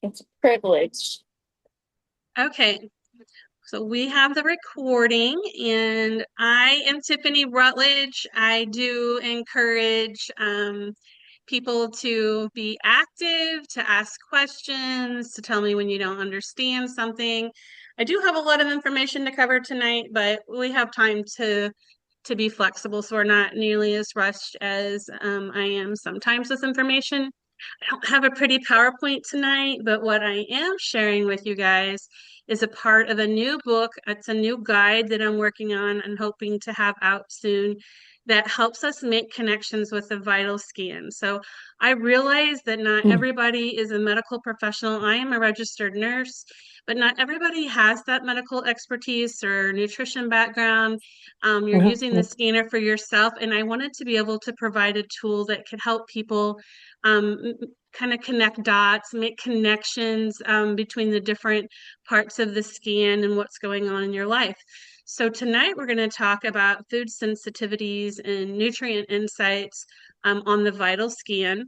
It's a privilege. Okay, so we have the recording, and I am Tiffany Rutledge. I do encourage people to be active, to ask questions, to tell me when you don't understand something. I do have a lot of information to cover tonight, but we have time to be flexible, so we're not nearly as rushed as I am sometimes with information. I don't have a pretty PowerPoint tonight, but what I am sharing with you guys is a part of a new book. It's a new guide that I'm working on and hoping to have out soon that helps us make connections with the vital scan. So I realize that not Mm. everybody is a medical professional. I am a registered nurse, but not everybody has that medical expertise or nutrition background. You're using the Mhm. scanner for yourself, and I wanted to be able to provide a tool that could help people kind of connect dots, make connections between the different parts of the scan and what's going on in your life. So tonight we're going to talk about food sensitivities and nutrient insights on the vital scan.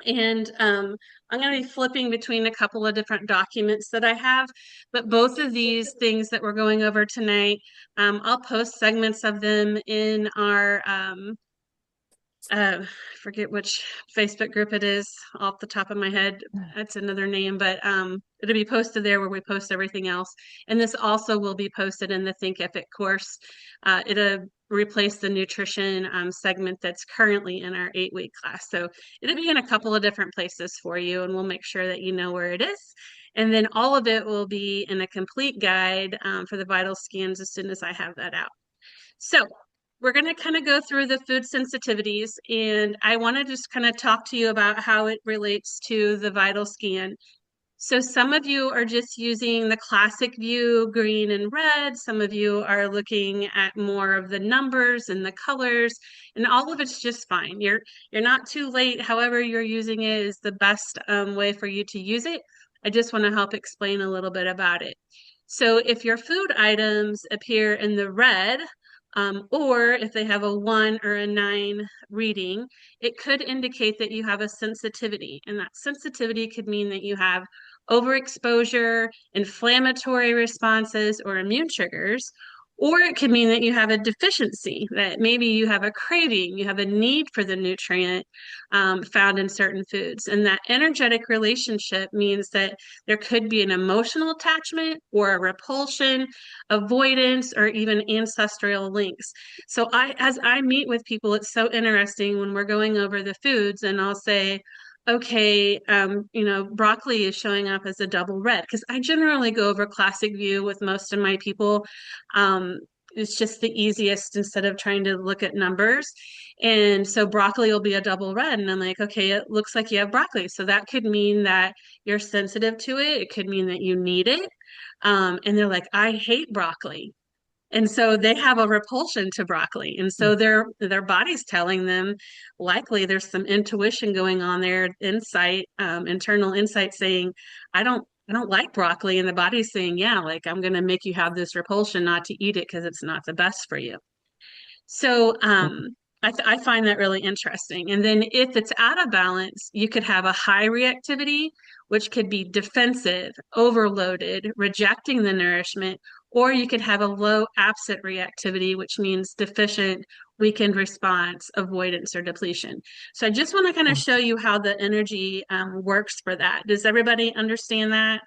And I'm going to be flipping between a couple of different documents that I have, but both of these things that we're going over tonight, I'll post segments of them in our I forget which Facebook group it is off the top of my head. That's another name, but it'll be posted there where we post everything else. And this also will be posted in the Thinkific course. It'll replace the nutrition segment that's currently in our 8-week class. So it'll be in a couple of different places for you, and we'll make sure that you know where it is. And then all of it will be in a complete guide for the vital scans as soon as I have that out. So we're going to kind of go through the food sensitivities, and I want to just kind of talk to you about how it relates to the vital scan. So some of you are just using the classic view, green and red. Some of you are looking at more of the numbers and the colors, and all of it's just fine. You're not too late. However you're using it is the best way for you to use it. I just want to help explain a little bit about it. So if your food items appear in the red, or if they have a 1 or a 9 reading, it could indicate that you have a sensitivity. And that sensitivity could mean that you have overexposure, inflammatory responses, or immune triggers. Or it could mean that you have a deficiency, that maybe you have a craving, you have a need for the nutrient found in certain foods. And that energetic relationship means that there could be an emotional attachment or a repulsion, avoidance, or even ancestral links. So as I meet with people, it's so interesting when we're going over the foods, and I'll say, okay, broccoli is showing up as a double red because I generally go over classic view with most of my people. Um, it's just the easiest instead of trying to look at numbers. And so broccoli will be a double red. And I'm like, okay, it looks like you have broccoli. So that could mean that you're sensitive to it. It could mean that you need it. And they're like, I hate broccoli. And so they have a repulsion to broccoli. And so their body's telling them likely there's some intuition going on there, insight, internal insight saying, I don't like broccoli. And the body's saying, yeah, like I'm gonna make you have this repulsion not to eat it because it's not the best for you. So I find that really interesting. And then if it's out of balance, you could have a high reactivity, which could be defensive, overloaded, rejecting the nourishment, or you could have a low absent reactivity, which means deficient, weakened response, avoidance, or depletion. So I just want to kind of show you how the energy works for that. Does everybody understand that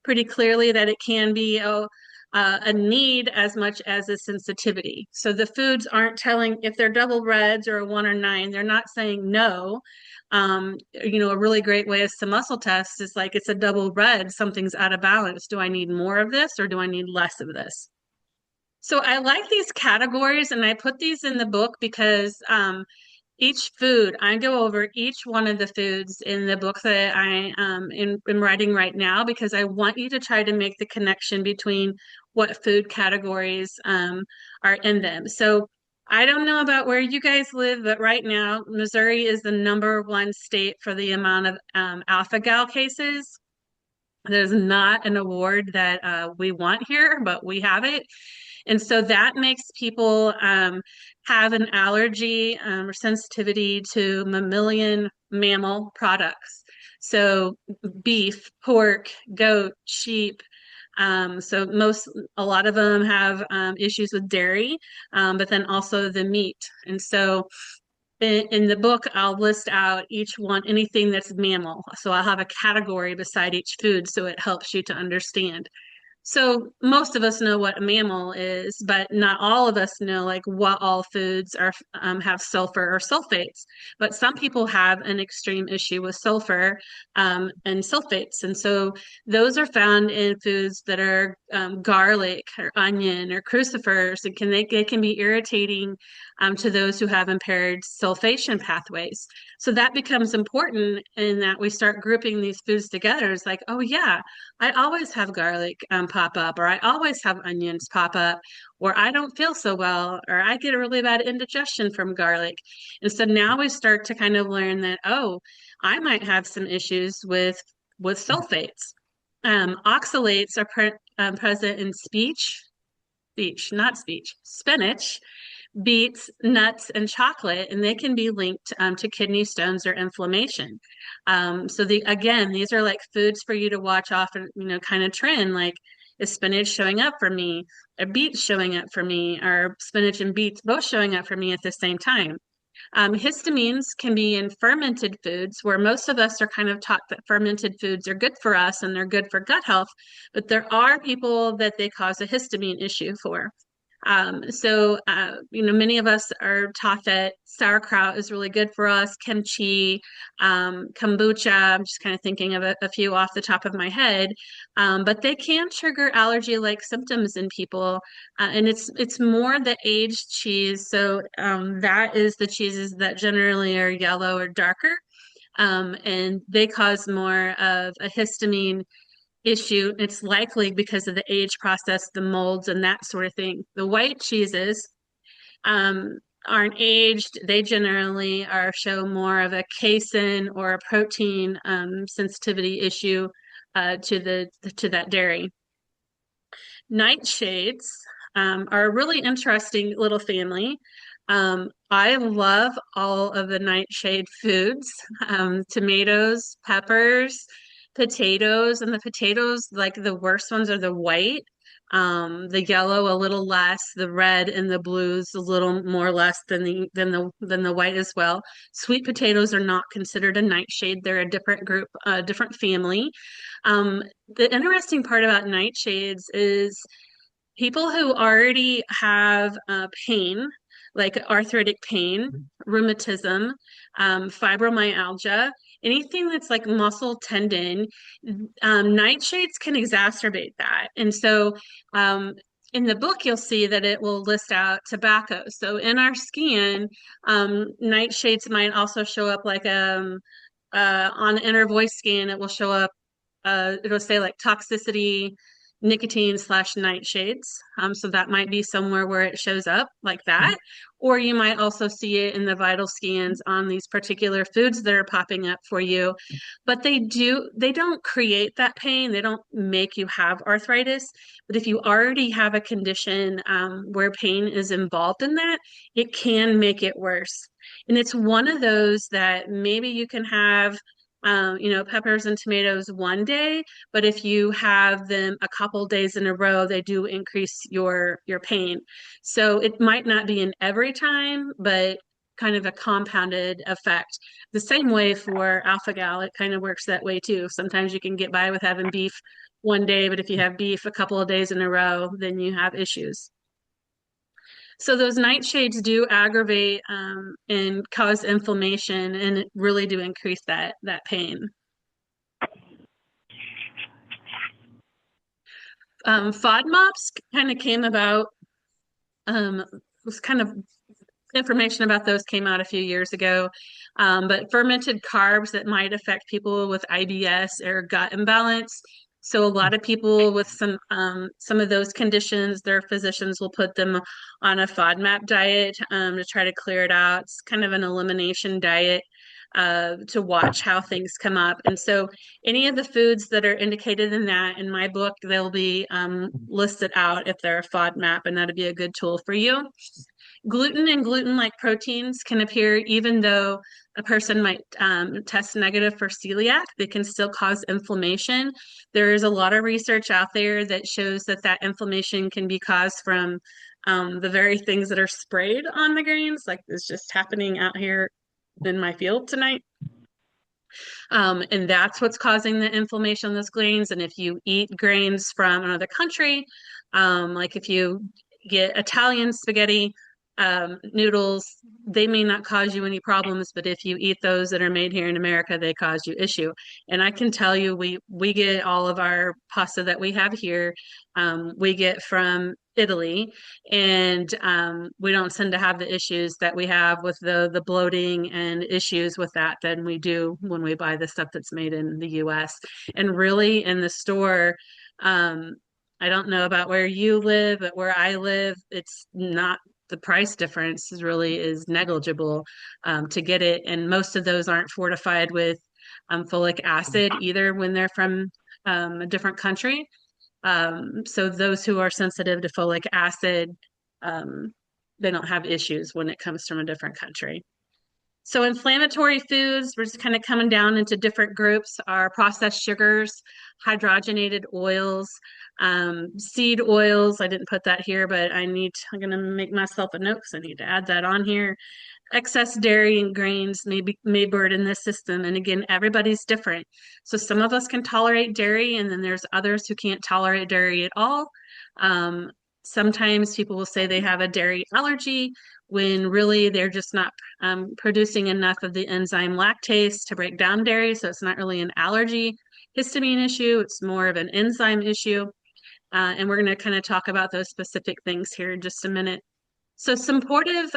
pretty clearly that it can be a need as much as a sensitivity. So the foods aren't telling if they're double reds or a 1 or 9, they're not saying no. A really great way is to muscle test is like it's a double red, something's out of balance. Do I need more of this or do I need less of this? So I like these categories and I put these in the book because each food, I go over each one of the foods in the book that I am writing right now because I want you to try to make the connection between what food categories are in them. So I don't know about where you guys live, but right now, Missouri is the #1 state for the amount of alpha gal cases. There's not an award that we want here, but we have it. And so that makes people have an allergy or sensitivity to mammalian mammal products. So beef, pork, goat, sheep. So a lot of them have issues with dairy, but then also the meat. And so in the book, I'll list out each one, anything that's mammal. So I'll have a category beside each food so it helps you to understand. So most of us know what a mammal is, but not all of us know like what all foods are have sulfur or sulfates. But some people have an extreme issue with sulfur and sulfates, and so those are found in foods that are garlic or onion or crucifers, and they can be irritating to those who have impaired sulfation pathways. So that becomes important in that we start grouping these foods together. It's like, oh yeah, I always have garlic pop up, or I always have onions pop up, or I don't feel so well, or I get a really bad indigestion from garlic. And so now we start to kind of learn that, oh, I might have some issues with sulfates. Oxalates are present in spinach, beets, nuts, and chocolate, and they can be linked to kidney stones or inflammation. So these are like foods for you to watch off and kind of trend. Like, is spinach showing up for me? Are beets showing up for me? Are spinach and beets both showing up for me at the same time? Histamines can be in fermented foods, where most of us are kind of taught that fermented foods are good for us and they're good for gut health, but there are people that they cause a histamine issue for. Many of us are taught that sauerkraut is really good for us, kimchi, kombucha. I'm just kind of thinking of a few off the top of my head, but they can trigger allergy-like symptoms in people, and it's more the aged cheese. So that is the cheeses that generally are yellow or darker, and they cause more of a histamine issue. It's likely because of the age process, the molds, and that sort of thing. The white cheeses aren't aged. They generally show more of a casein or a protein sensitivity issue to that dairy. Nightshades are a really interesting little family. I love all of the nightshade foods, tomatoes, peppers, potatoes, and the potatoes, like the worst ones are the white, the yellow a little less, the red and the blues a little more less than the white as well. Sweet potatoes are not considered a nightshade; they're a different group, a different family. The interesting part about nightshades is people who already have pain, like arthritic pain, rheumatism, fibromyalgia, anything that's like muscle tendon, nightshades can exacerbate that. And so in the book, you'll see that it will list out tobacco. So in our scan, nightshades might also show up like on the inner voice scan, it will show up, it'll say like toxicity nicotine/nightshades. So that might be somewhere where it shows up like that. Or you might also see it in the vital scans on these particular foods that are popping up for you. But they don't create that pain. They don't make you have arthritis. But if you already have a condition where pain is involved in that, it can make it worse. And it's one of those that maybe you can have peppers and tomatoes one day, but if you have them a couple days in a row, they do increase your pain. So it might not be in every time, but kind of a compounded effect. The same way for alpha gal, it kind of works that way too. Sometimes you can get by with having beef one day, but if you have beef a couple of days in a row, then you have issues. So those nightshades do aggravate and cause inflammation and really do increase that pain. FODMAPs kind of came about, was kind of information about those came out a few years ago. But fermented carbs that might affect people with IBS or gut imbalance. So a lot of people with some of those conditions, their physicians will put them on a FODMAP diet to try to clear it out. It's kind of an elimination diet to watch how things come up. And so any of the foods that are indicated in that, in my book, they'll be listed out if they're a FODMAP, and that'd be a good tool for you. Gluten and gluten-like proteins can appear even though a person might test negative for celiac. They can still cause inflammation. There is a lot of research out there that shows that that inflammation can be caused from the very things that are sprayed on the grains, like is just happening out here in my field tonight. And that's what's causing the inflammation of those grains. And if you eat grains from another country, like if you get Italian spaghetti noodles, they may not cause you any problems, but if you eat those that are made here in America, they cause you issue. And I can tell you, we get all of our pasta that we have here, we get from Italy, and we don't tend to have the issues that we have with the bloating and issues with that than we do when we buy the stuff that's made in the US. And really in the store, um, I don't know about where you live, but where I live, it's not the price difference is negligible to get it. And most of those aren't fortified with folic acid either when they're from a different country. So those who are sensitive to folic acid, um, they don't have issues when it comes from a different country. So inflammatory foods, we're just kind of coming down into different groups, are processed sugars, hydrogenated oils, seed oils. I didn't put that here, but I'm going to make myself a note because I need to add that on here. Excess dairy and grains may burden the system. And again, everybody's different. So some of us can tolerate dairy, and then there's others who can't tolerate dairy at all. Um, Sometimes people will say they have a dairy allergy when really they're just not producing enough of the enzyme lactase to break down dairy. So it's not really an allergy histamine issue, it's more of an enzyme issue. And we're going to kind of talk about those specific things here in just a minute. So supportive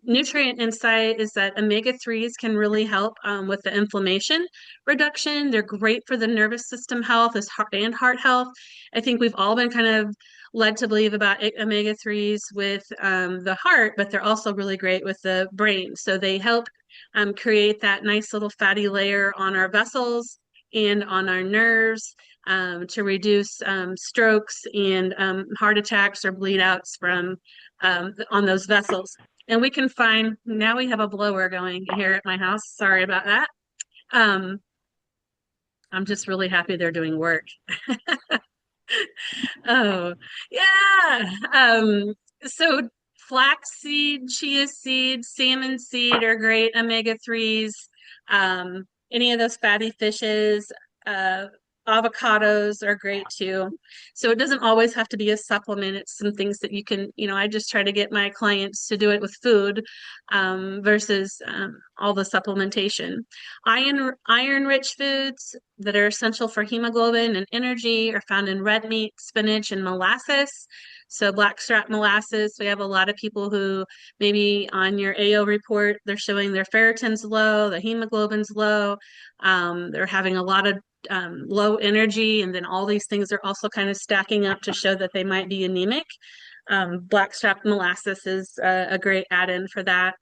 nutrient insight is that omega-3s can really help with the inflammation reduction. They're great for the nervous system health and heart health. I think we've all been kind of led to believe about omega-3s with the heart, but they're also really great with the brain. So they help create that nice little fatty layer on our vessels and on our nerves to reduce strokes and heart attacks or bleed outs from on those vessels. And we can find, now we have a blower going here at my house. Sorry about that. Um, I'm just really happy they're doing work. Oh, yeah. So flaxseed, chia seed, salmon seed are great omega-3s. Any of those fatty fishes, uh, avocados are great too. So it doesn't always have to be a supplement. It's some things that you can, I just try to get my clients to do it with food versus all the supplementation. Iron-rich foods that are essential for hemoglobin and energy are found in red meat, spinach, and molasses. So blackstrap molasses, we have a lot of people who maybe on your AO report, they're showing their ferritin's low, the hemoglobin's low, they're having a lot of low energy, and then all these things are also kind of stacking up to show that they might be anemic. Blackstrap molasses is a great add-in for that.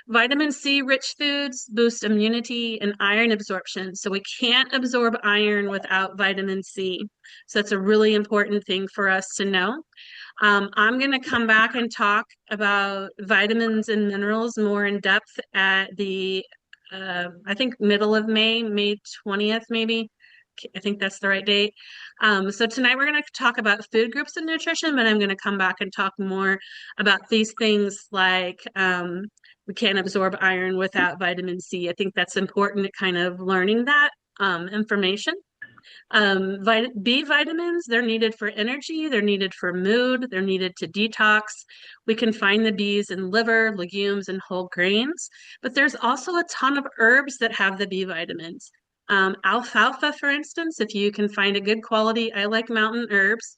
Vitamin C rich foods boost immunity and iron absorption. So we can't absorb iron without vitamin C. So that's a really important thing for us to know. I'm going to come back and talk about vitamins and minerals more in depth at I think middle of May, May 20th, maybe. I think that's the right date. So tonight we're going to talk about food groups and nutrition, but I'm going to come back and talk more about these things like we can't absorb iron without vitamin C. I think that's important, kind of learning that information. B vitamins, they're needed for energy, they're needed for mood, they're needed to detox. We can find the Bs in liver, legumes, and whole grains, but there's also a ton of herbs that have the B vitamins. Alfalfa, for instance, if you can find a good quality, I like mountain herbs.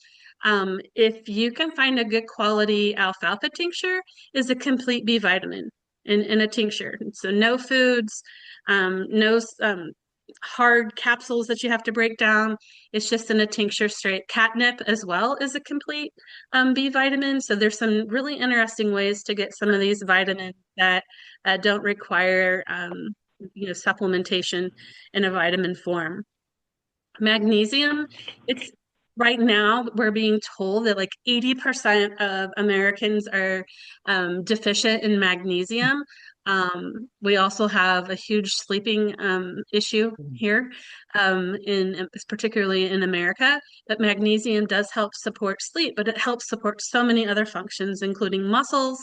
If you can find a good quality alfalfa tincture, is a complete B vitamin in a tincture. So no foods, no hard capsules that you have to break down. It's just in a tincture straight. Catnip as well is a complete B vitamin. So there's some really interesting ways to get some of these vitamins that don't require supplementation in a vitamin form. Magnesium, it's right now we're being told that like 80% of Americans are deficient in magnesium. We also have a huge sleeping issue here, particularly in America. But magnesium does help support sleep, but it helps support so many other functions, including muscles.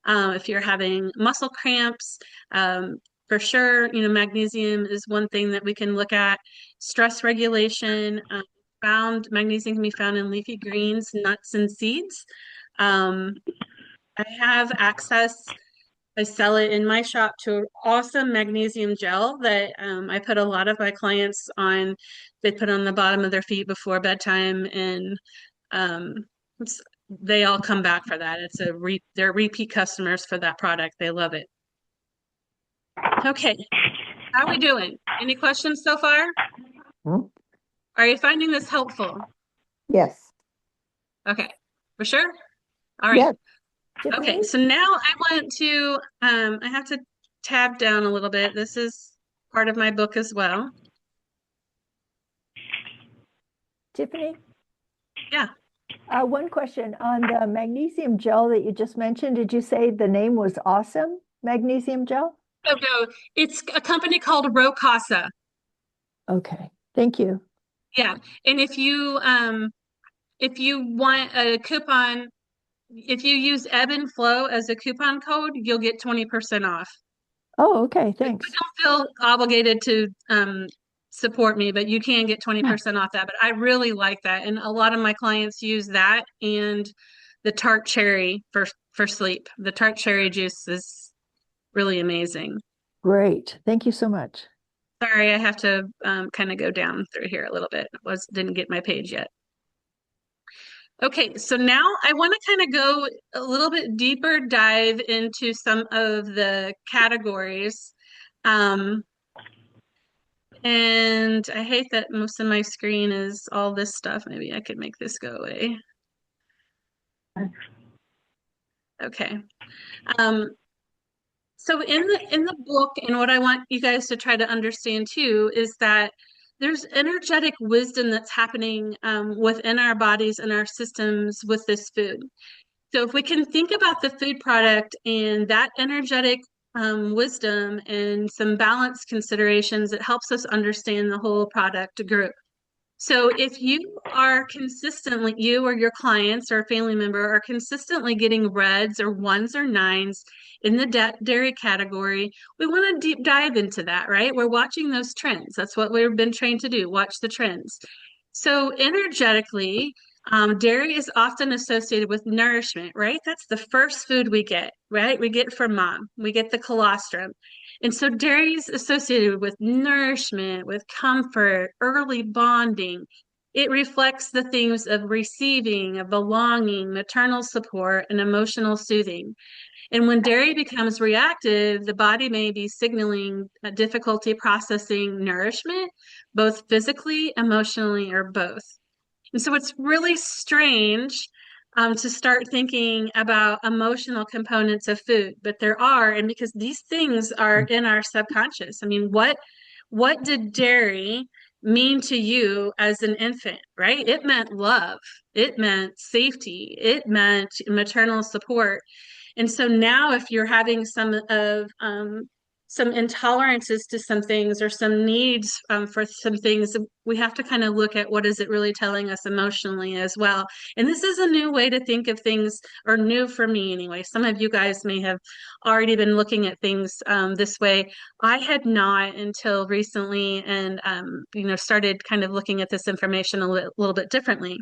If you're having muscle cramps, for sure, magnesium is one thing that we can look at. Stress regulation. Found magnesium can be found in leafy greens, nuts, and seeds. Um, I have access. I sell it in my shop to awesome magnesium gel that I put a lot of my clients on. They put on the bottom of their feet before bedtime, and um, they all come back for that. They're repeat customers for that product. They love it. Okay, how are we doing? Any questions so far? Hmm? Are you finding this helpful? Yes. Okay, for sure. All right. Yes. Okay, Tiffany? so now I want to, I have to tab down a little bit. This is part of my book as well. Tiffany? Yeah. One question on the magnesium gel that you just mentioned. Did you say the name was Awesome Magnesium Gel? So it's a company called Rocasa. Okay. Thank you. Yeah. And if you want a coupon, if you use Ebb and Flow as a coupon code, you'll get 20% off. Oh, okay. But Thanks. don't feel obligated to support me, but you can get 20% off that. But I really like that. And a lot of my clients use that and the tart cherry for sleep. The tart cherry juice is really amazing. Great. Thank you so much. Sorry, I have to kind of go down through here a little bit. Didn't get my page yet. Okay, so now I want to kind of go a little bit deeper dive into some of the categories. Um, And I hate that most of my screen is all this stuff. Maybe I could make this go away. Okay. Um, so in the book, and what I want you guys to try to understand too, is that there's energetic wisdom that's happening within our bodies and our systems with this food. So if we can think about the food product and that energetic wisdom and some balance considerations, it helps us understand the whole product group. So if you are consistently, you or your clients or a family member are consistently getting reds or ones or nines in the dairy category, we want to deep dive into that, right? We're watching those trends. That's what we've been trained to do, watch the trends. So energetically, dairy is often associated with nourishment, right? That's the first food we get, right? We get from mom. We get the colostrum. And so dairy is associated with nourishment, with comfort, early bonding. It reflects the themes of receiving, of belonging, maternal support, and emotional soothing. And when dairy becomes reactive, the body may be signaling a difficulty processing nourishment, both physically, emotionally, or both. And so it's really strange to start thinking about emotional components of food, but there are, and because these things are in our subconscious. I mean, what did dairy mean to you as an infant, right? It meant love, it meant safety, it meant maternal support. And so now, if you're having some intolerances to some things or some needs for some things, we have to kind of look at what is it really telling us emotionally as well. And this is a new way to think of things, or new for me anyway. Some of you guys may have already been looking at things this way. I had not until recently, and started kind of looking at this information a little bit differently.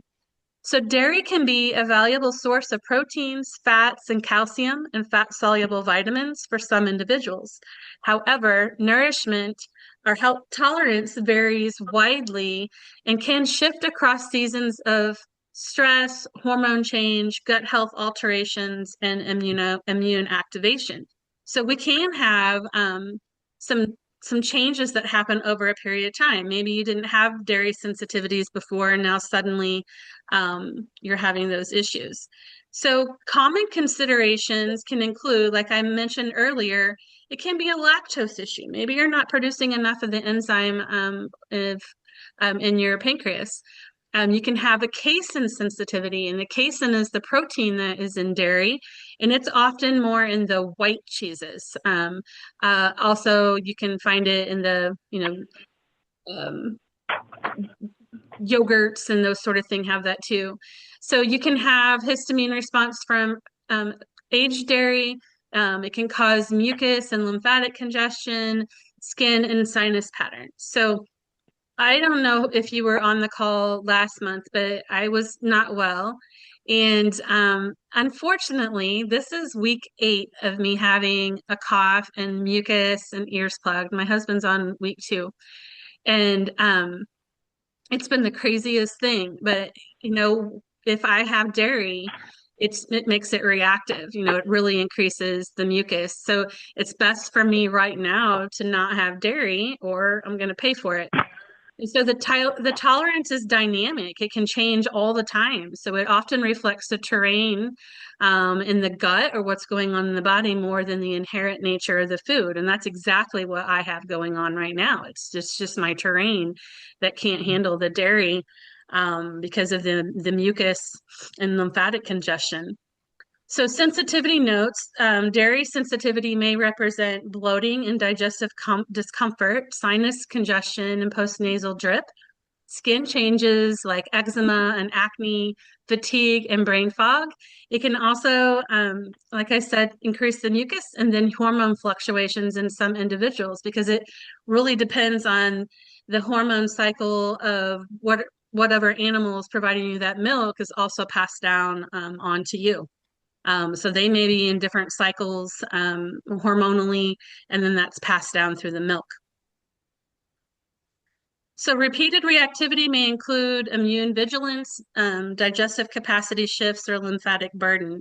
So dairy can be a valuable source of proteins, fats, and calcium and fat-soluble vitamins for some individuals. However, nourishment or health tolerance varies widely and can shift across seasons of stress, hormone change, gut health alterations, and immune activation. So we can have some some changes that happen over a period of time. Maybe you didn't have dairy sensitivities before, and now suddenly you're having those issues. So common considerations can include, like I mentioned earlier, it can be a lactose issue. Maybe you're not producing enough of the enzyme in your pancreas. You can have a casein sensitivity, and the casein is the protein that is in dairy, and it's often more in the white cheeses. Also, you can find it in the, um, yogurts and those sort of thing have that too. So you can have histamine response from um, aged dairy. It can cause mucus and lymphatic congestion, skin and sinus patterns. So I don't know if you were on the call last month, but I was not well. And unfortunately, this is week 8 of me having a cough and mucus and ears plugged. My husband's on week 2. And it's been the craziest thing. But, if I have dairy, it makes it reactive. It really increases the mucus. So it's best for me right now to not have dairy, or I'm going to pay for it. And so the tolerance is dynamic. It can change all the time. So it often reflects the terrain in the gut or what's going on in the body more than the inherent nature of the food. And that's exactly what I have going on right now. It's just my terrain that can't handle the dairy because of the mucus and lymphatic congestion. So sensitivity notes, dairy sensitivity may represent bloating and digestive discomfort, sinus congestion, and postnasal drip, skin changes like eczema and acne, fatigue, and brain fog. It can also, like I said, increase the mucus and then hormone fluctuations in some individuals because it really depends on the hormone cycle of whatever animal is providing you that milk is also passed down onto you. So they may be in different cycles hormonally, and then that's passed down through the milk. So repeated reactivity may include immune vigilance, digestive capacity shifts, or lymphatic burden.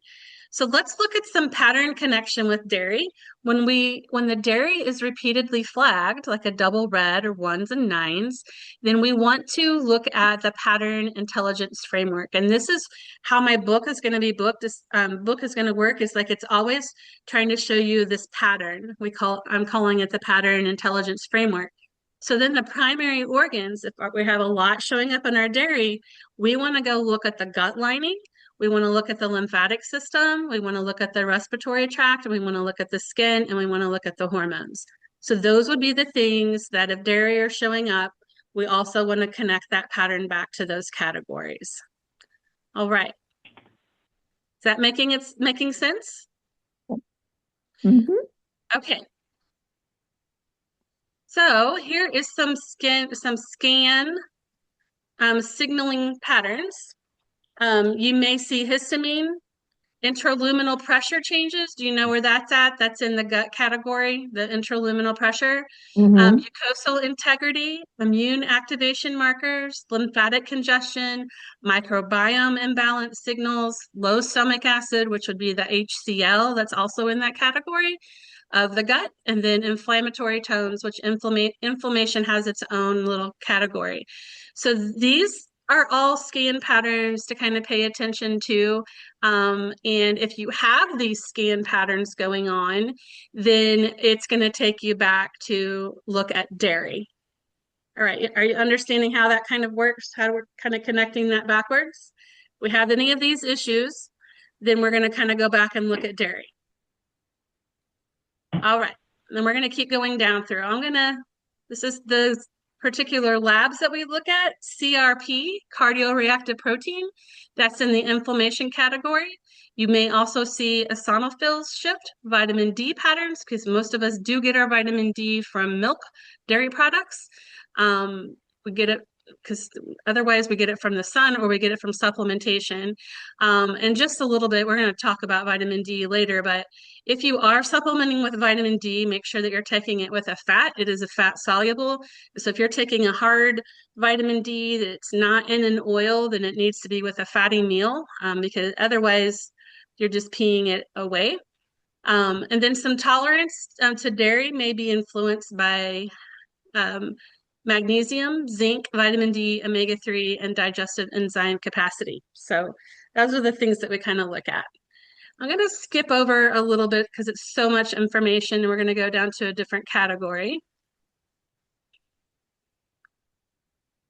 So let's look at some pattern connection with dairy. When the dairy is repeatedly flagged, like a double red or 1s and 9s, then we want to look at the pattern intelligence framework. And this is how my book is going to be booked. This book is going to work is like it's always trying to show you this pattern. I'm calling it the pattern intelligence framework. So then the primary organs, if we have a lot showing up in our dairy, we want to go look at the gut lining. We want to look at the lymphatic system. We want to look at the respiratory tract, and we want to look at the skin, and we want to look at the hormones. So those would be the things that if dairy are showing up, we also want to connect that pattern back to those categories. All right. Is that making sense? Mhm. Okay. So here is some scan signaling patterns. You may see histamine, intraluminal pressure changes. Do you know where that's at? That's in the gut category, the intraluminal pressure. Mhm. Mucosal integrity, immune activation markers, lymphatic congestion, microbiome imbalance signals, low stomach acid, which would be the HCl, that's also in that category of the gut, and then inflammatory tones, which inflammation has its own little category. So these are all scan patterns to kind of pay attention to. And if you have these scan patterns going on, then it's going to take you back to look at dairy. All right, are you understanding how that kind of works? How we're kind of connecting that backwards? If we have any of these issues, then we're going to kind of go back and look at dairy. All right, then we're going to keep going down through. This is the particular labs that we look at. CRP, cardioreactive protein, that's in the inflammation category. You may also see eosinophils shift, vitamin D patterns, because most of us do get our vitamin D from milk, dairy products. We get it because otherwise we get it from the sun or we get it from supplementation. And just a little bit, we're going to talk about vitamin D later, but if you are supplementing with vitamin D, make sure that you're taking it with a fat. It is a fat soluble. So if you're taking a hard vitamin D that's not in an oil, then it needs to be with a fatty meal because otherwise you're just peeing it away. And then some tolerance to dairy may be influenced by magnesium, zinc, vitamin D, omega-3, and digestive enzyme capacity. So those are the things that we kind of look at. I'm going to skip over a little bit because it's so much information and we're going to go down to a different category.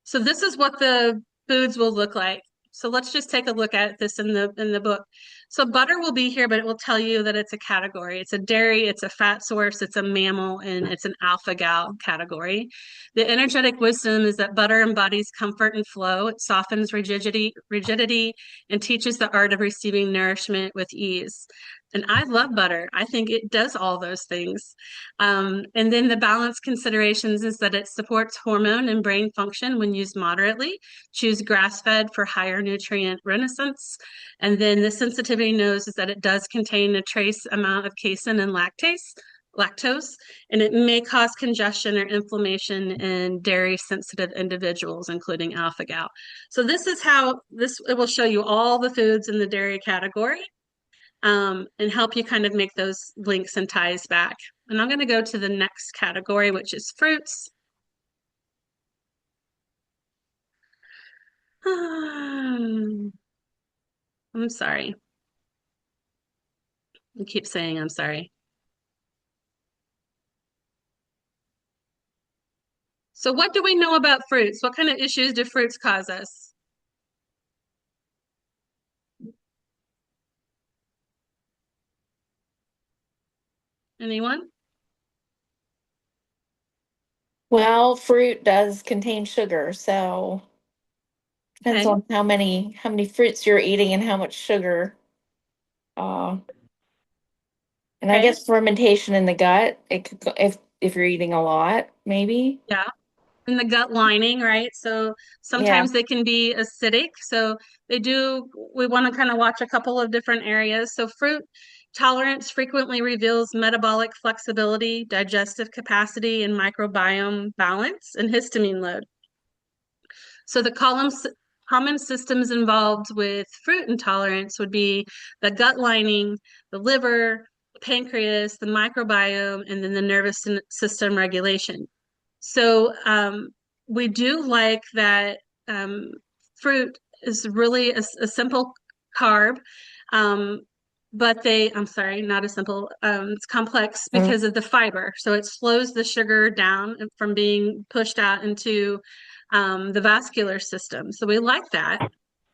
So this is what the foods will look like. So let's just take a look at this in the book. So butter will be here, but it will tell you that it's a category. It's a dairy, it's a fat source, it's a mammal, and it's an alpha gal category. The energetic wisdom is that butter embodies comfort and flow. It softens rigidity, and teaches the art of receiving nourishment with ease. And I love butter. I think it does all those things. And then the balance considerations is that it supports hormone and brain function when used moderately. Choose grass-fed for higher nutrient renaissance. And then the sensitivity knows is that it does contain a trace amount of casein and lactose, and it may cause congestion or inflammation in dairy sensitive individuals, including alpha gal. So this is how it will show you all the foods in the dairy category, and help you kind of make those links and ties back. And I'm going to go to the next category, which is fruits. I'm sorry. I keep saying I'm sorry. So what do we know about fruits? What kind of issues do fruits cause us? Anyone? Well, fruit does contain sugar, so depends Okay. on how many fruits you're eating and how much sugar. Uh, and I Okay. guess fermentation in the gut, it could if you're eating a lot, maybe. Yeah. In the gut lining, right? So Yeah. sometimes they can be acidic. So we want to kind of watch a couple of different areas. So fruit tolerance frequently reveals metabolic flexibility, digestive capacity, and microbiome balance and histamine load. So common systems involved with fruit intolerance would be the gut lining, the liver, the pancreas, the microbiome, and then the nervous system regulation. So we do like that fruit is really a simple carb, um, but I'm sorry, not a simple, it's complex Mm. because of the fiber. So it slows the sugar down from being pushed out into the vascular system. So we like that.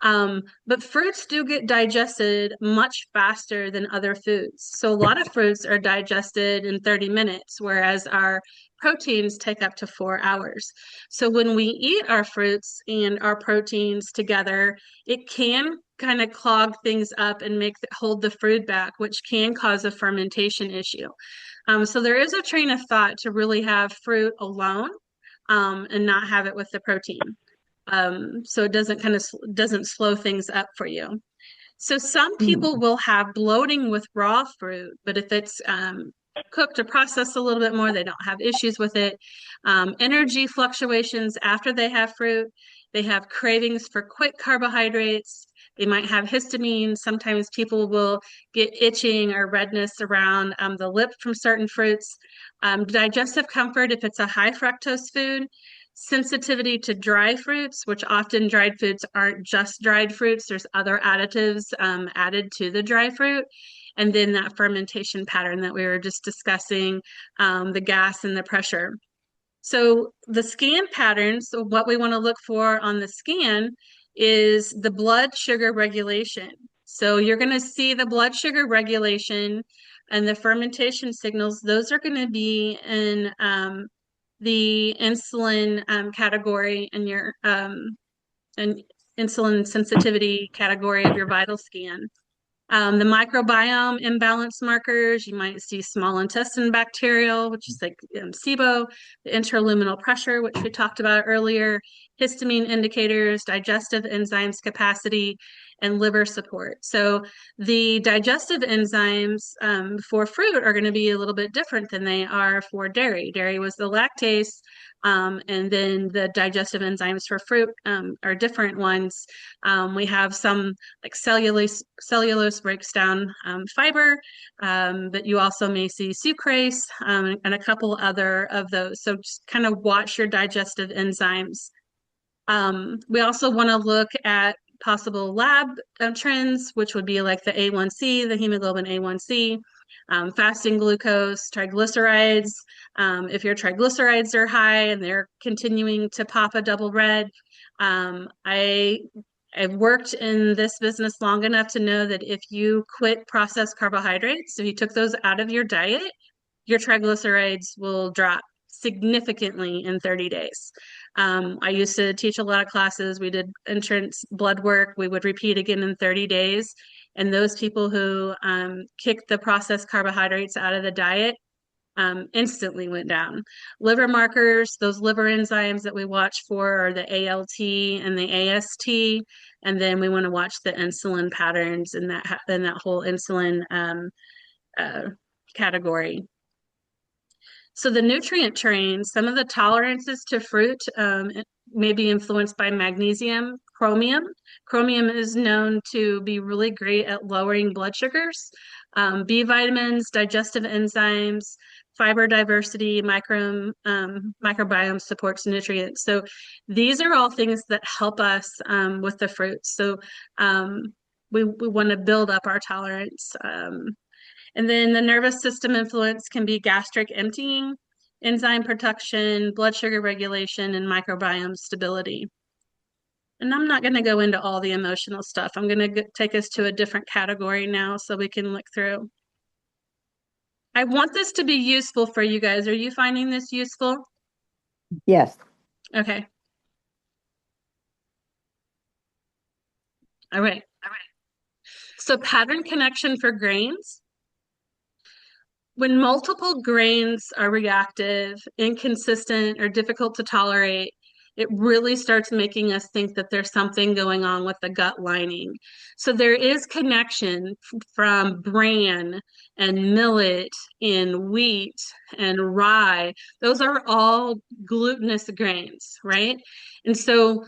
But fruits do get digested much faster than other foods. So a lot of fruits are digested in 30 minutes, whereas our proteins take up to 4 hours. So when we eat our fruits and our proteins together, it can kind of clog things up and hold the food back, which can cause a fermentation issue. So there is a train of thought to really have fruit alone, and not have it with the protein. So it doesn't slow things up for you. So some Mm. people will have bloating with raw fruit, but if it's cooked or processed a little bit more, they don't have issues with it. Energy fluctuations after they have fruit. They have cravings for quick carbohydrates. They might have histamine. Sometimes people will get itching or redness around the lip from certain fruits. Digestive comfort if it's a high fructose food. Sensitivity to dry fruits, which often dried foods aren't just dried fruits. There's other additives added to the dry fruit. And then that fermentation pattern that we were just discussing, the gas and the pressure. So the scan patterns, so what we want to look for on the scan is the blood sugar regulation. So you're going to see the blood sugar regulation and the fermentation signals. Those are going to be in the insulin category and your and insulin sensitivity category of your vital scan. The microbiome imbalance markers, you might see small intestine bacterial, which is like SIBO, the interluminal pressure, which we talked about earlier, histamine indicators, digestive enzymes capacity, and liver support. So the digestive enzymes for fruit are going to be a little bit different than they are for dairy. Dairy was the lactase, and then the digestive enzymes for fruit are different ones. We have some like cellulose breaks down fiber, but you also may see sucrase and a couple other of those. So just kind of watch your digestive enzymes. We also want to look at possible lab trends, which would be like the A1C, the hemoglobin A1C, fasting glucose, triglycerides. If your triglycerides are high and they're continuing to pop a double red, I've worked in this business long enough to know that if you quit processed carbohydrates, if you took those out of your diet, your triglycerides will drop significantly in 30 days. I used to teach a lot of classes. We did entrance blood work. We would repeat again in 30 days. And those people who kicked the processed carbohydrates out of the diet instantly went down. Liver markers, those liver enzymes that we watch for are the ALT and the AST, and then we want to watch the insulin patterns in that whole insulin uh, category. So the nutrient terrain, some of the tolerances to fruit may be influenced by magnesium, chromium. Chromium is known to be really great at lowering blood sugars. B vitamins, digestive enzymes, fiber diversity, microbiome supports nutrients. So these are all things that help us with the fruits. So we want to build up our tolerance. And then the nervous system influence can be gastric emptying, enzyme protection, blood sugar regulation, and microbiome stability. And I'm not going to go into all the emotional stuff. I'm going to take us to a different category now so we can look through. I want this to be useful for you guys. Are you finding this useful? Yes. Okay. All right. So pattern connection for grains. When multiple grains are reactive, inconsistent, or difficult to tolerate, it really starts making us think that there's something going on with the gut lining. So there is connection from bran and millet and wheat and rye. Those are all glutinous grains, right? And so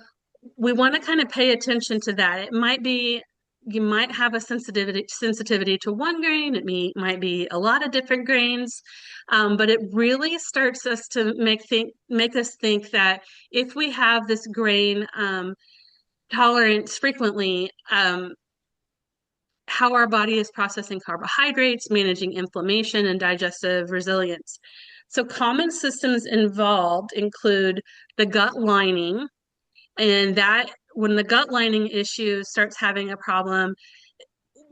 we want to kind of pay attention to that. It might be you might have a sensitivity to one grain. It might be a lot of different grains, but it really starts us to make us think that if we have this grain tolerance frequently, how our body is processing carbohydrates, managing inflammation, and digestive resilience. So common systems involved include the gut lining, and that when the gut lining issue starts having a problem,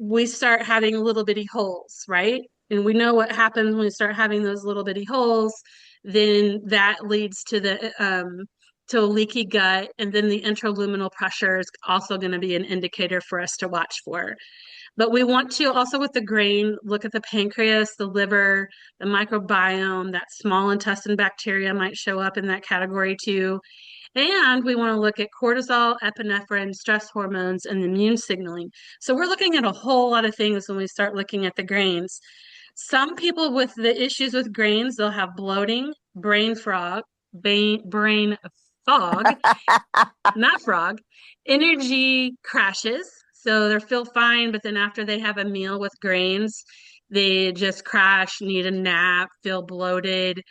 we start having little bitty holes, right? And we know what happens when we start having those little bitty holes, then that leads to a leaky gut, and then the intraluminal pressure is also going to be an indicator for us to watch for. But we want to also with the grain, look at the pancreas, the liver, the microbiome, that small intestine bacteria might show up in that category too. And we want to look at cortisol, epinephrine, stress hormones, and immune signaling. So we're looking at a whole lot of things when we start looking at the grains. Some people with the issues with grains, they'll have bloating, brain fog, not frog, energy crashes. So they feel fine, but then after they have a meal with grains, they just crash, need a nap, feel bloated.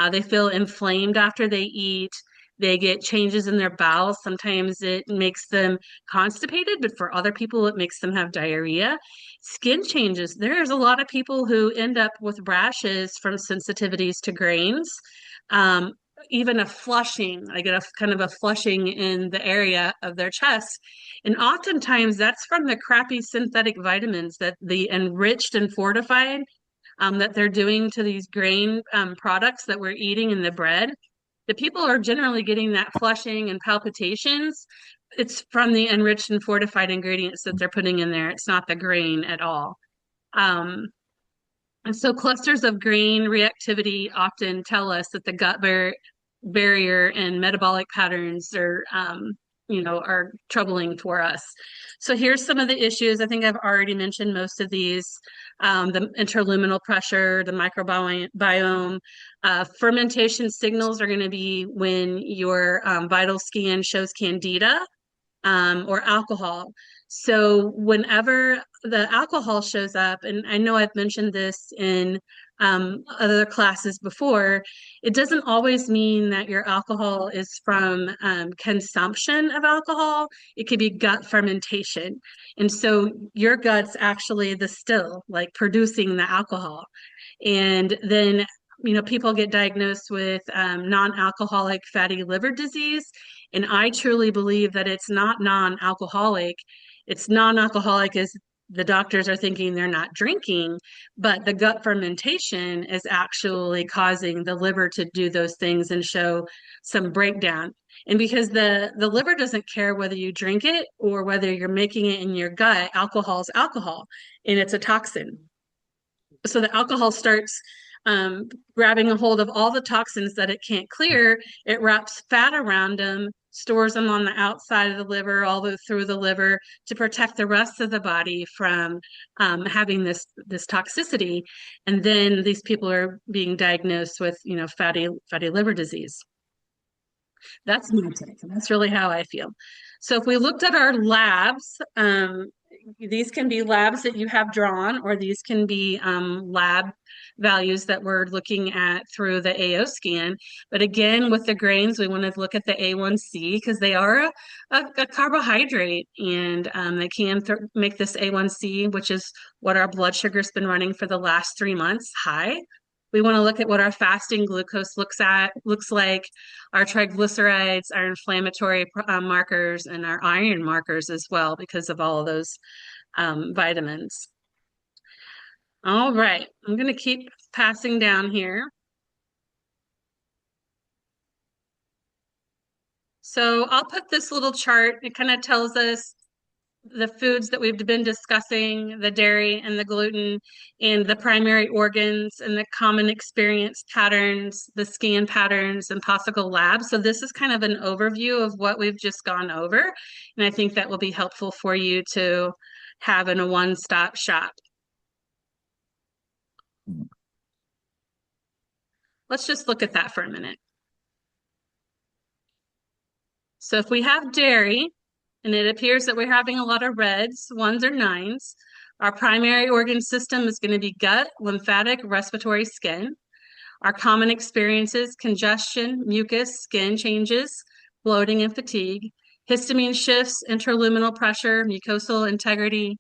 They feel inflamed after they eat. They get changes in their bowels. Sometimes it makes them constipated, but for other people, it makes them have diarrhea. Skin changes. There's a lot of people who end up with rashes from sensitivities to grains. Even a flushing, I get a kind of a flushing in the area of their chest. And oftentimes that's from the crappy synthetic vitamins that the enriched and fortified that they're doing to these grain products that we're eating in the bread. The people are generally getting that flushing and palpitations. It's from the enriched and fortified ingredients that they're putting in there. It's not the grain at all. And so clusters of grain reactivity often tell us that the gut barrier and metabolic patterns are troubling for us. So here's some of the issues. I think I've already mentioned most of these. The interluminal pressure, the microbiome, fermentation signals are going to be when your vital scan shows candida or alcohol. So whenever the alcohol shows up, and I know I've mentioned this in other classes before, it doesn't always mean that your alcohol is from consumption of alcohol. It could be gut fermentation. And so your gut's actually the still, like producing the alcohol. And then people get diagnosed with non-alcoholic fatty liver disease, And I truly believe that it's not non-alcoholic. It's non-alcoholic as the doctors are thinking they're not drinking, but the gut fermentation is actually causing the liver to do those things and show some breakdown. And because the liver doesn't care whether you drink it or whether you're making it in your gut, alcohol is alcohol and it's a toxin. So the alcohol starts grabbing a hold of all the toxins that it can't clear. It wraps fat around them, stores them on the outside of the liver, all the through the liver to protect the rest of the body from having this toxicity. And then these people are being diagnosed with, you know, fatty liver disease. That's my take. That's really how I feel. So if we looked at our labs, these can be labs that you have drawn, or these can be lab values that we're looking at through the AO scan. But again, with the grains, we want to look at the A1C because they are a carbohydrate, and they can make this A1C, which is what our blood sugar's been running for the last 3 months, high. We want to look at what our fasting glucose looks like, our triglycerides, our inflammatory markers, and our iron markers as well because of all of those vitamins. All right, I'm going to keep passing down here. So I'll put this little chart. It kind of tells us the foods that we've been discussing, the dairy and the gluten, and the primary organs and the common experience patterns, the scan patterns, and possible labs. So this is kind of an overview of what we've just gone over. And I think that will be helpful for you to have in a one-stop shop. Let's just look at that for a minute. So if we have dairy, and it appears that we're having a lot of reds, 1s or 9s, our primary organ system is going to be gut, lymphatic, respiratory, skin. Our common experiences, congestion, mucus, skin changes, bloating, and fatigue. Histamine shifts, interluminal pressure, mucosal integrity,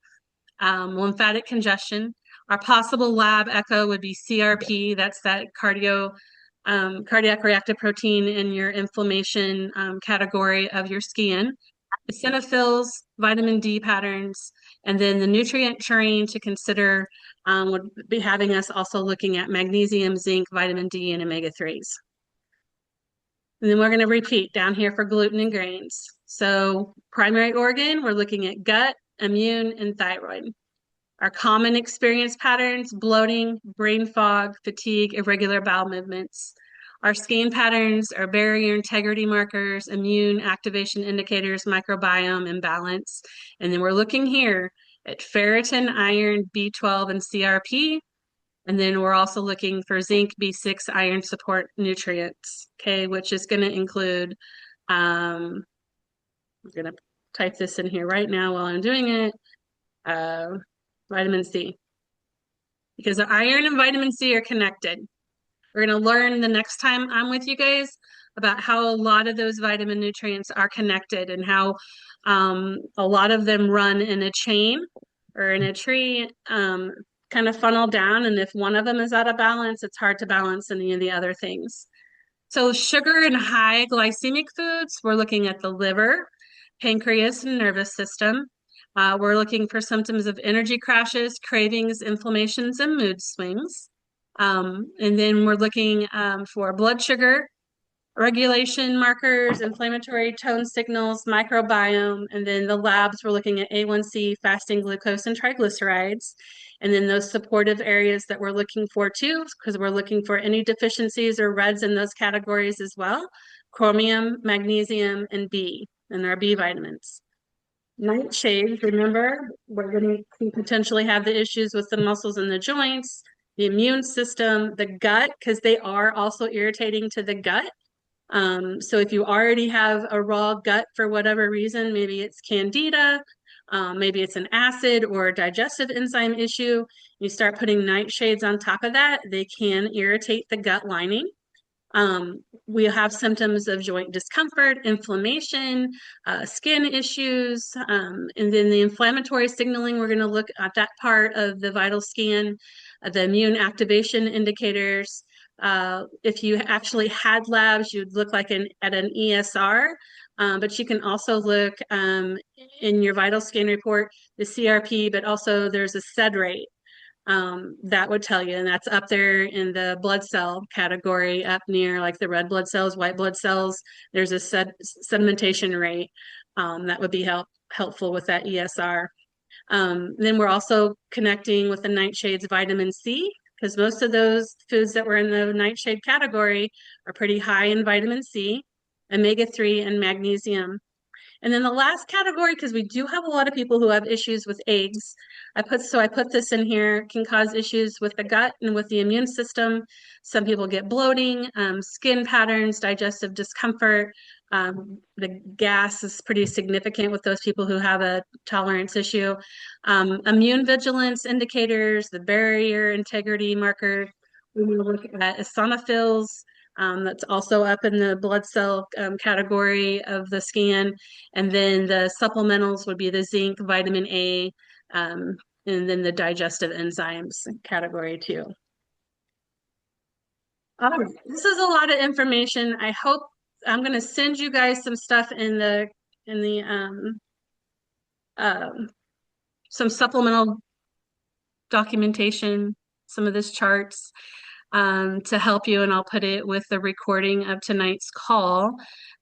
lymphatic congestion. Our possible lab echo would be CRP, that's that cardiac reactive protein in your inflammation category of your skin. Eosinophils, vitamin D patterns, and then the nutrient terrain to consider would be having us also looking at magnesium, zinc, vitamin D, and omega-3s. And then we're going to repeat down here for gluten and grains. So primary organ, we're looking at gut, immune, and thyroid. Our common experience patterns, bloating, brain fog, fatigue, irregular bowel movements. Our scan patterns are barrier integrity markers, immune activation indicators, microbiome imbalance. And then we're looking here at ferritin, iron, B12, and CRP. And then we're also looking for zinc, B6, iron support nutrients, okay, which is going to include, I'm going to type this in here right now while I'm doing it, vitamin C. Because the iron and vitamin C are connected. We're going to learn the next time I'm with you guys about how a lot of those vitamin nutrients are connected and how a lot of them run in a chain or in a tree, kind of funnel down. And if one of them is out of balance, it's hard to balance any of the other things. So sugar and high glycemic foods, we're looking at the liver, pancreas, and nervous system. We're looking for symptoms of energy crashes, cravings, inflammations, and mood swings. And then we're looking for blood sugar, regulation markers, inflammatory tone signals, microbiome, and then the labs, we're looking at A1C, fasting glucose, and triglycerides. And then those supportive areas that we're looking for too, because we're looking for any deficiencies or reds in those categories as well, chromium, magnesium, and B, and our B vitamins. Nightshades, remember, we're going to potentially have the issues with the muscles and the joints, the immune system, the gut, because they are also irritating to the gut. So if you already have a raw gut for whatever reason, maybe it's candida, maybe it's an acid or a digestive enzyme issue, you start putting nightshades on top of that, they can irritate the gut lining. We have symptoms of joint discomfort, inflammation, skin issues, and then the inflammatory signaling, we're going to look at that part of the vital scan, the immune activation indicators. If you actually had labs, you'd look like at an ESR. But you can also look in your vital scan report, the CRP, but also there's a SED rate that would tell you, and that's up there in the blood cell category, up near like the red blood cells, white blood cells. There's a sedimentation rate that would be helpful with that ESR. Then we're also connecting with the nightshades vitamin C, because most of those foods that were in the nightshade category are pretty high in vitamin C, omega-3, and magnesium. And then the last category, because we do have a lot of people who have issues with eggs, I put this in here, can cause issues with the gut and with the immune system. Some people get bloating, skin patterns, digestive discomfort. The gas is pretty significant with those people who have a tolerance issue. Immune vigilance indicators, the barrier integrity marker. We will look at eosinophils. That's also up in the blood cell category of the scan. And then the supplementals would be the zinc, vitamin A, and then the digestive enzymes category too. This is a lot of information. I hope I'm going to send you guys some stuff in the some supplemental documentation, some of this charts to help you, and I'll put it with the recording of tonight's call.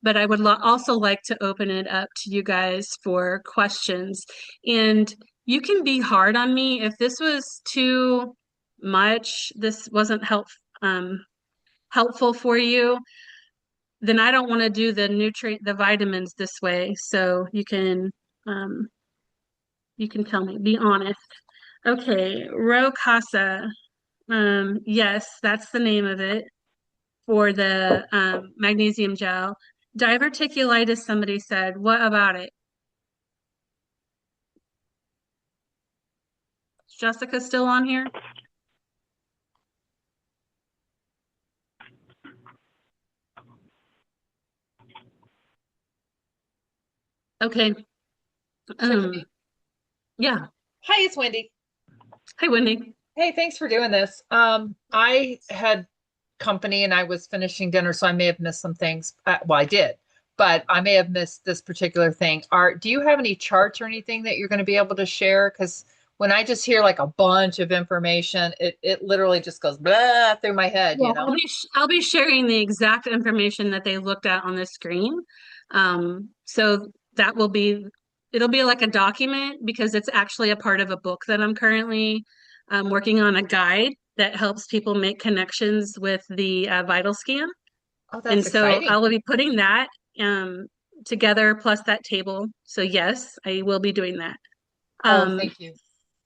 But I would also like to open it up to you guys for questions. And you can be hard on me if this was too much, this wasn't helpful for you, then I don't want to do the vitamins this way. So you can tell me, be honest. Okay, Rocasa. Yes, that's the name of it for the magnesium gel. Diverticulitis, somebody said. What about it? Is Jessica still on here? Okay. Yeah. Hi, it's Wendy. Hi, Wendy. Hey, thanks for doing this. I had company and I was finishing dinner, so I may have missed some things. Well, I did, but I may have missed this particular thing. Do you have any charts or anything that you're going to be able to share? Because when I just hear like a bunch of information, it literally just goes blah through my head, Well, you know? I'll be sharing the exact information that they looked at on the screen. So that it'll be like a document because it's actually a part of a book that I'm currently working on, a guide that helps people make connections with the Vital Scan. Oh, And that's so exciting. I will be putting that together plus that table. So yes, I will be doing that. Oh, thank you.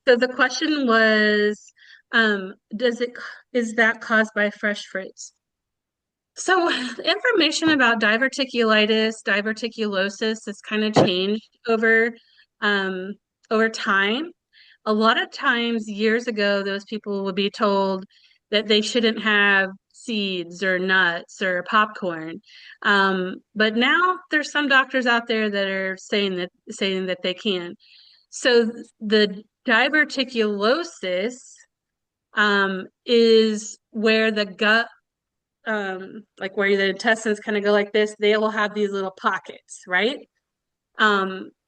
So the question was, is that caused by fresh fruits? So information about diverticulosis has kind of changed um, over time. A lot of times, years ago, those people would be told that they shouldn't have seeds or nuts or popcorn. But now there's some doctors out there that are saying that they can. So the diverticulosis is where the gut, like where the intestines kind of go like this, they will have these little pockets, right?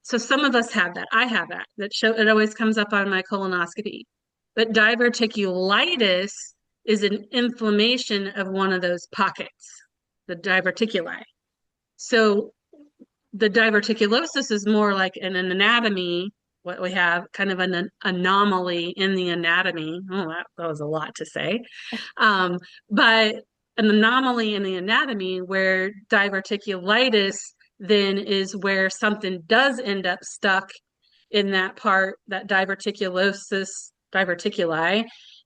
So some of us have that. I have that. It always comes up on my colonoscopy. But diverticulitis is an inflammation of one of those pockets, the diverticuli. So the diverticulosis is more like an anatomy, what we have, kind of an anomaly in the anatomy. Oh, that was a lot to say. But an anomaly in the anatomy where diverticulitis then is where something does end up stuck in that part, that diverticuli,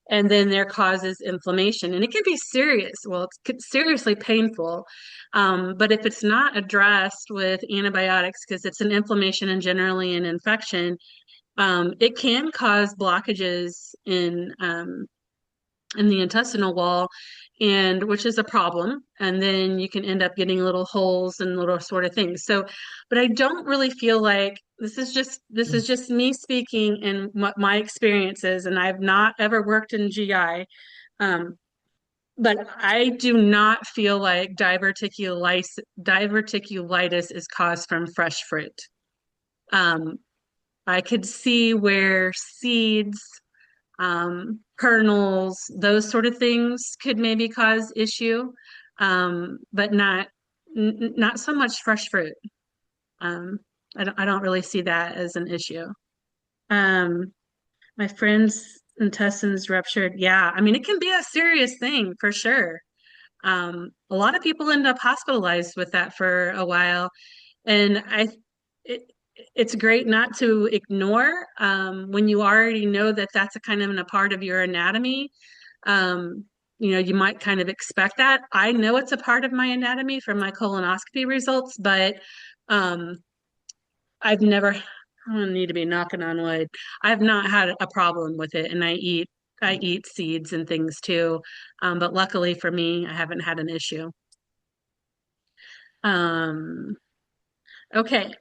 and then there causes inflammation. And it can be serious. Well, it's seriously painful. But if it's not addressed with antibiotics, because it's an inflammation and generally an infection, it can cause blockages in the intestinal wall, and which is a problem. And then you can end up getting little holes and little sort of things. So, but I don't really feel like this is just me speaking and what my experience is, and I've not ever worked in GI. but I do not feel like diverticulitis is caused from fresh fruit. Um, I could see where seeds, kernels, those sort of things could maybe cause issue, but not so much fresh fruit. Um, I don't really see that as an issue. Um, my friend's intestines ruptured. Yeah, I mean, it can be a serious thing for sure. A lot of people end up hospitalized with that for a while, and it, it's great not to ignore when you already know that that's a kind of a part of your anatomy. Um, you might kind of expect that. I know it's a part of my anatomy from my colonoscopy results, but um, I've never, I don't need to be knocking on wood. I've not had a problem with it, and I eat seeds and things too. But luckily for me, I haven't had an issue. Um, okay,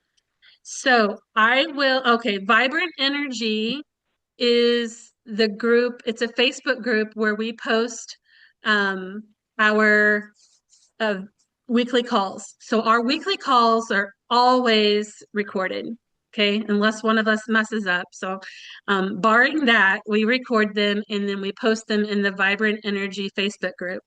so okay, Vibrant Energy is the group. It's a Facebook group where we post um, our uh, weekly calls. So our weekly calls are always recorded, okay, unless one of us messes up. So, barring that, we record them and then we post them in the Vibrant Energy Facebook group.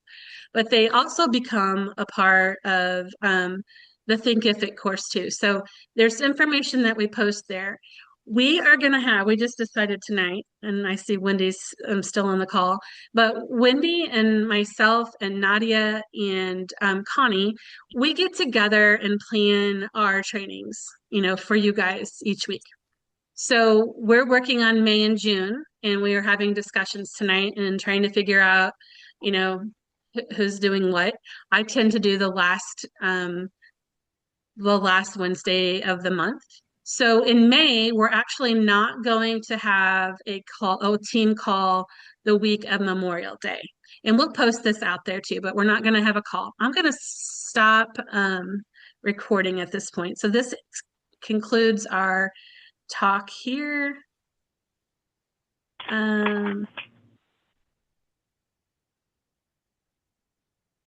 But they also become a part of the Thinkific course too. So there's information that we post there. We just decided tonight, and I see Wendy's still on the call, but Wendy and myself and Nadia and Connie, we get together and plan our trainings, for you guys each week. So we're working on May and June, and we are having discussions tonight and trying to figure out, who's doing what. I tend to do the last Wednesday of the month. So in May, we're actually not going to have a team call the week of Memorial Day. And we'll post this out there too, but we're not going to have a call. I'm going to stop recording at this point. So this concludes our talk here.